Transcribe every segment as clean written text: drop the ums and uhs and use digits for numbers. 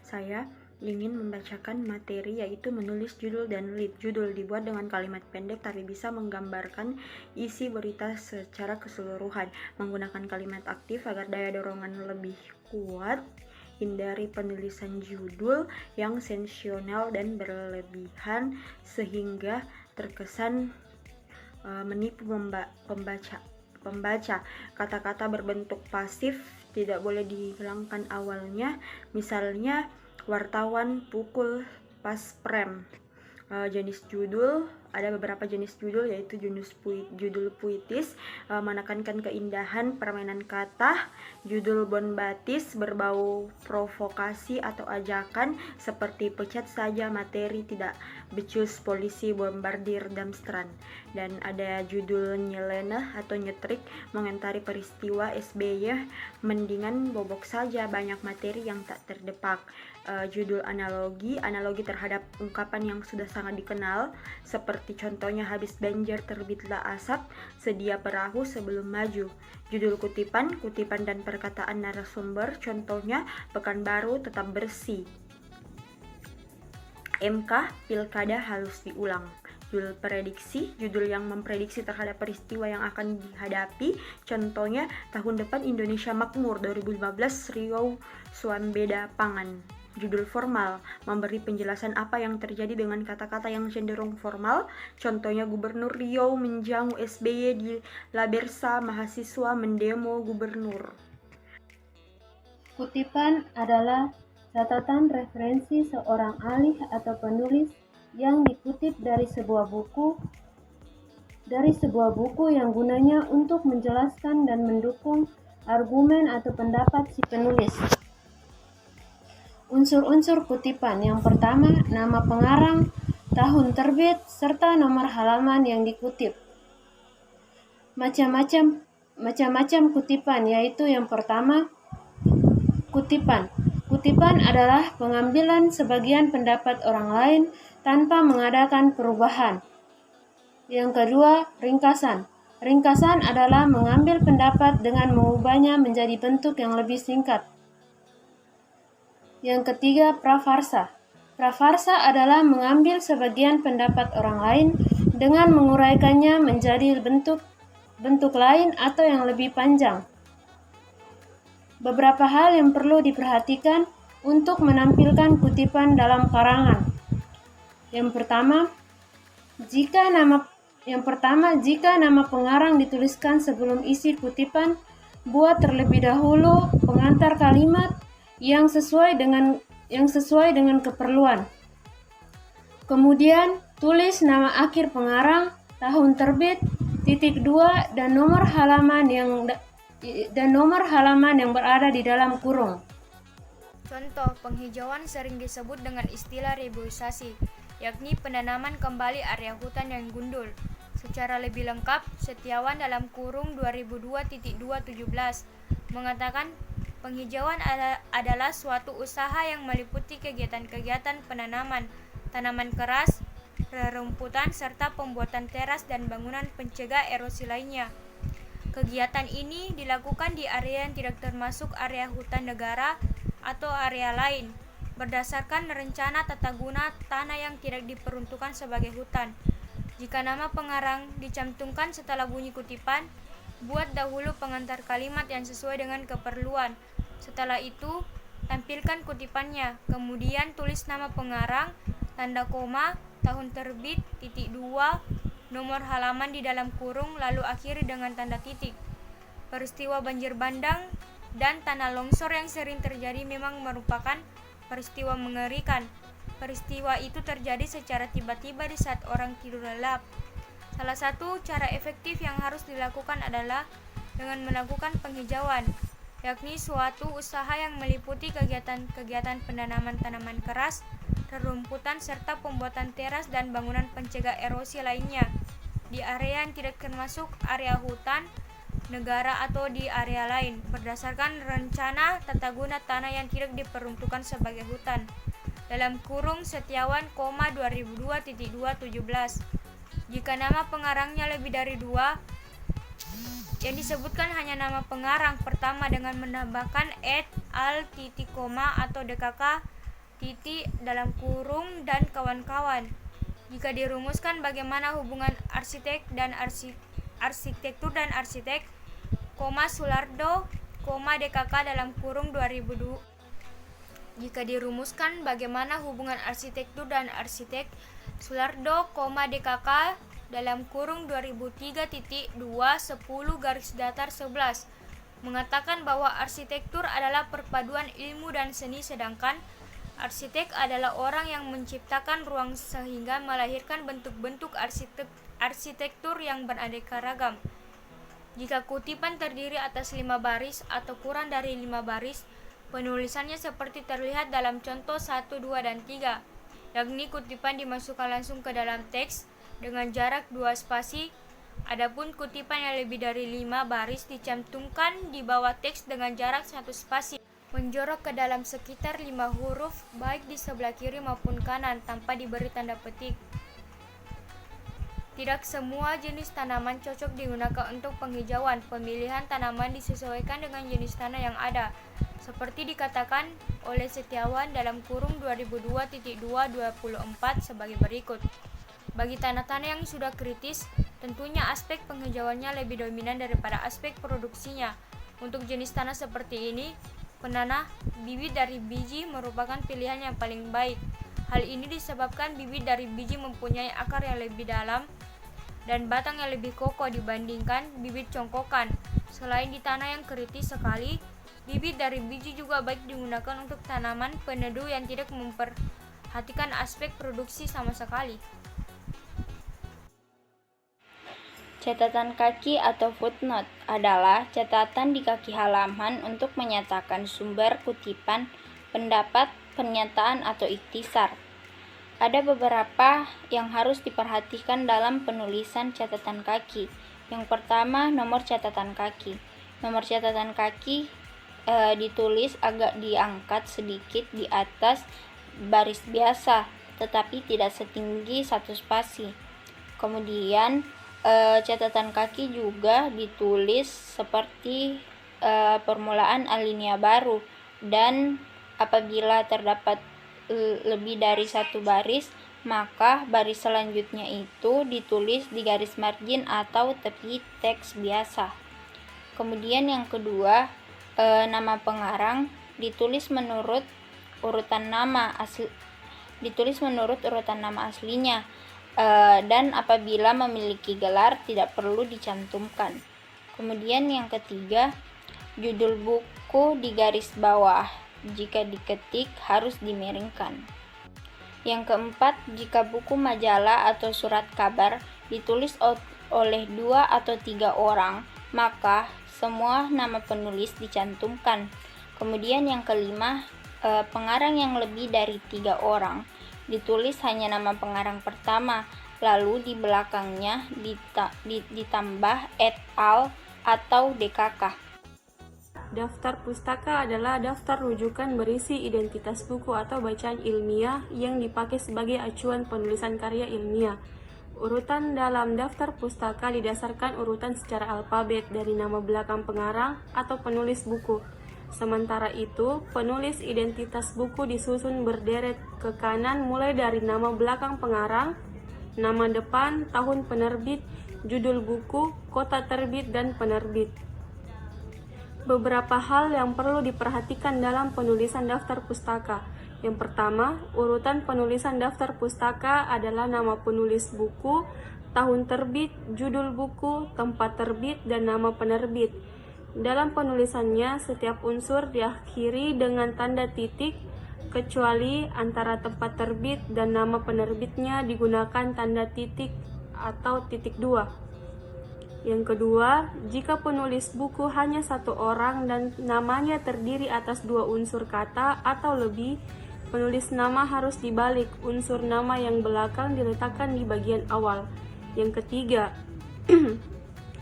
Saya ingin membacakan materi yaitu menulis judul dan lead. Judul dibuat dengan kalimat pendek tapi bisa menggambarkan isi berita secara keseluruhan. Menggunakan kalimat aktif agar daya dorongan lebih kuat. Hindari penulisan judul yang sensasional dan berlebihan sehingga terkesan menipu pembaca. Kata-kata berbentuk pasif tidak boleh dihilangkan awalnya, misalnya wartawan, pukul, pas prem. Jenis judul, ada beberapa jenis judul yaitu judul puitis, menekankan keindahan permainan kata, judul bombastis berbau provokasi atau ajakan seperti pecat saja materi, tidak becus polisi bombardir demonstran. Dan ada judul nyeleneh atau nyetrik, mengomentari peristiwa SBY, mendingan bobok saja, banyak materi yang tak terdepak. Judul analogi terhadap ungkapan yang sudah sangat dikenal, seperti contohnya habis banjir terbitlah asap, sedia perahu sebelum maju. Judul kutipan dan perkataan narasumber, contohnya Pekanbaru tetap bersih. MK, pilkada harus diulang. Judul prediksi, judul yang memprediksi terhadap peristiwa yang akan dihadapi, contohnya tahun depan Indonesia makmur, 2015 Riau swambeda pangan. Judul formal, memberi penjelasan apa yang terjadi dengan kata-kata yang cenderung formal, contohnya Gubernur Riau menjamu SBY di Labersa, mahasiswa mendemo gubernur. Kutipan adalah catatan referensi seorang ahli atau penulis yang dikutip dari sebuah buku yang gunanya untuk menjelaskan dan mendukung argumen atau pendapat si penulis. Unsur-unsur kutipan yang pertama, nama pengarang, tahun terbit, serta nomor halaman yang dikutip. Macam-macam kutipan, yaitu yang pertama, kutipan. Kutipan adalah pengambilan sebagian pendapat orang lain tanpa mengadakan perubahan. Yang kedua, ringkasan. Ringkasan adalah mengambil pendapat dengan mengubahnya menjadi bentuk yang lebih singkat. Yang ketiga, prafarsa. Prafarsa adalah mengambil sebagian pendapat orang lain dengan menguraikannya menjadi bentuk lain atau yang lebih panjang. Beberapa hal yang perlu diperhatikan untuk menampilkan kutipan dalam karangan. Yang pertama, jika nama pengarang dituliskan sebelum isi kutipan, buat terlebih dahulu pengantar kalimat yang sesuai dengan keperluan. Kemudian, tulis nama akhir pengarang, tahun terbit, titik 2, dan nomor halaman yang berada di dalam kurung. Contoh, penghijauan sering disebut dengan istilah reboisasi, yakni penanaman kembali area hutan yang gundul. Secara lebih lengkap, Setiawan dalam kurung 2002.217 mengatakan penghijauan adalah suatu usaha yang meliputi kegiatan-kegiatan penanaman tanaman keras, rerumputan, serta pembuatan teras dan bangunan pencegah erosi lainnya. Kegiatan ini dilakukan di area yang tidak termasuk area hutan negara atau area lain, berdasarkan rencana tata guna tanah yang tidak diperuntukkan sebagai hutan. Jika nama pengarang dicantumkan setelah bunyi kutipan, buat dahulu pengantar kalimat yang sesuai dengan keperluan. Setelah itu, tampilkan kutipannya. Kemudian tulis nama pengarang, tanda koma, tahun terbit, titik 2, nomor halaman di dalam kurung, lalu akhiri dengan tanda titik. Peristiwa banjir bandang dan tanah longsor yang sering terjadi memang merupakan peristiwa mengerikan. Peristiwa itu terjadi secara tiba-tiba di saat orang tidur lelap. Salah satu cara efektif yang harus dilakukan adalah dengan melakukan penghijauan, yakni suatu usaha yang meliputi kegiatan penanaman tanaman keras, rerumputan, serta pembuatan teras dan bangunan pencegah erosi lainnya di area yang tidak termasuk area hutan negara atau di area lain, berdasarkan rencana tata guna tanah yang tidak diperuntukkan sebagai hutan. Dalam kurung Setiawan, 2002.217. Jika nama pengarangnya lebih dari 2, Yang disebutkan hanya nama pengarang pertama dengan menambahkan et al titik koma atau DKK titik dalam kurung dan kawan-kawan. Jika dirumuskan bagaimana hubungan arsitektur dan arsitek, Sulardo, DKK dalam kurung 2002. Jika dirumuskan bagaimana hubungan arsitektur dan arsitek, Sulardo, DKK dalam kurung 2003.2 10-11 mengatakan bahwa arsitektur adalah perpaduan ilmu dan seni, sedangkan arsitek adalah orang yang menciptakan ruang sehingga melahirkan bentuk-bentuk arsitektur yang beraneka ragam. Jika kutipan terdiri atas 5 baris atau kurang dari 5 baris, penulisannya seperti terlihat dalam contoh 1, 2, dan 3, yakni kutipan dimasukkan langsung ke dalam teks dengan jarak 2 spasi. Adapun kutipan yang lebih dari 5 baris dicantumkan di bawah teks dengan jarak 1 spasi, menjorok ke dalam sekitar 5 huruf baik di sebelah kiri maupun kanan tanpa diberi tanda petik. Tidak semua jenis tanaman cocok digunakan untuk penghijauan. Pemilihan tanaman disesuaikan dengan jenis tanah yang ada, seperti dikatakan oleh Setiawan dalam kurung 2002.224 sebagai berikut. Bagi tanah-tanah yang sudah kritis, tentunya aspek penghijauannya lebih dominan daripada aspek produksinya. Untuk jenis tanah seperti ini, penanah bibit dari biji merupakan pilihan yang paling baik. Hal ini disebabkan bibit dari biji mempunyai akar yang lebih dalam dan batang yang lebih kokoh dibandingkan bibit congkokan. Selain di tanah yang kritis sekali, bibit dari biji juga baik digunakan untuk tanaman peneduh yang tidak memperhatikan aspek produksi sama sekali. Catatan kaki atau footnote adalah catatan di kaki halaman untuk menyatakan sumber kutipan, pendapat, pernyataan, atau ikhtisar. Ada beberapa yang harus diperhatikan dalam penulisan catatan kaki. Yang pertama, nomor catatan kaki. Nomor catatan kaki ditulis agak diangkat sedikit di atas baris biasa, tetapi tidak setinggi 1 spasi. Kemudian catatan kaki juga ditulis seperti permulaan alinea baru, dan apabila terdapat lebih dari 1 baris, maka baris selanjutnya itu ditulis di garis margin atau tepi teks biasa. Kemudian yang kedua, nama pengarang ditulis menurut urutan nama aslinya, dan apabila memiliki gelar tidak perlu dicantumkan. Kemudian yang ketiga, judul buku di garis bawah, jika diketik harus dimiringkan. Yang keempat, jika buku majalah atau surat kabar ditulis oleh 2 atau 3 orang, maka semua nama penulis dicantumkan. Kemudian yang kelima, pengarang yang lebih dari 3 orang ditulis hanya nama pengarang pertama, lalu di belakangnya ditambah et al atau DKK. Daftar pustaka adalah daftar rujukan berisi identitas buku atau bacaan ilmiah yang dipakai sebagai acuan penulisan karya ilmiah. Urutan dalam daftar pustaka didasarkan urutan secara alfabet dari nama belakang pengarang atau penulis buku. Sementara itu, penulis identitas buku disusun berderet ke kanan mulai dari nama belakang pengarang, nama depan, tahun penerbit, judul buku, kota terbit, dan penerbit. Beberapa hal yang perlu diperhatikan dalam penulisan daftar pustaka. Yang pertama, urutan penulisan daftar pustaka adalah nama penulis buku, tahun terbit, judul buku, tempat terbit, dan nama penerbit. Dalam penulisannya, setiap unsur diakhiri dengan tanda titik, kecuali antara tempat terbit dan nama penerbitnya digunakan tanda titik atau titik 2. Yang kedua, jika penulis buku hanya 1 orang dan namanya terdiri atas 2 unsur kata atau lebih, penulis nama harus dibalik, unsur nama yang belakang diletakkan di bagian awal. Yang ketiga,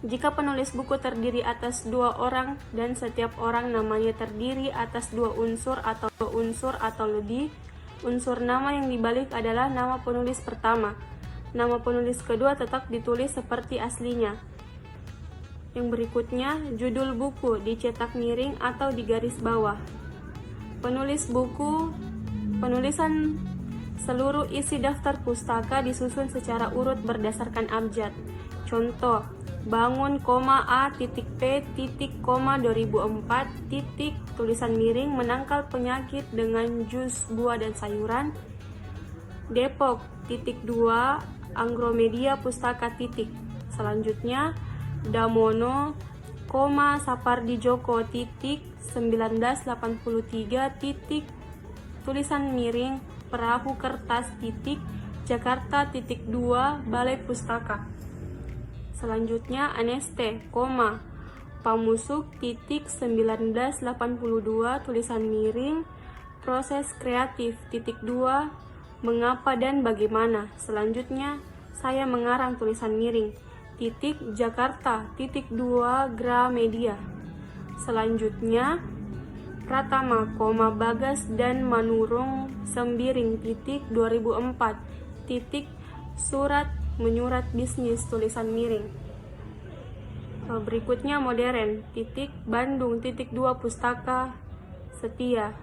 jika penulis buku terdiri atas 2 orang dan setiap orang namanya terdiri atas 2 unsur atau lebih, unsur nama yang dibalik adalah nama penulis pertama. Nama penulis kedua tetap ditulis seperti aslinya. Yang berikutnya, judul buku dicetak miring atau di garis bawah. Penulis buku, penulisan seluruh isi daftar pustaka disusun secara urut berdasarkan abjad. Contoh, bangun, A, P, 2004, tulisan miring menangkal penyakit dengan jus buah dan sayuran. Depok, 2, Anggromedia Pustaka, Selanjutnya, Damono, Sapardi Djoko, 1983, tulisan miring, perahu kertas, Jakarta, 2, Balai Pustaka. Selanjutnya, Aneste, Pamusuk, 1982, tulisan miring, proses kreatif, 2, mengapa dan bagaimana. Selanjutnya, saya mengarang, tulisan miring, Jakarta, 2, Gramedia. Selanjutnya, Pratama, Bagas dan Manurung Sembiring, 2004, surat menyurat bisnis, tulisan miring. Berikutnya modern, Bandung, 2, Pustaka Setia.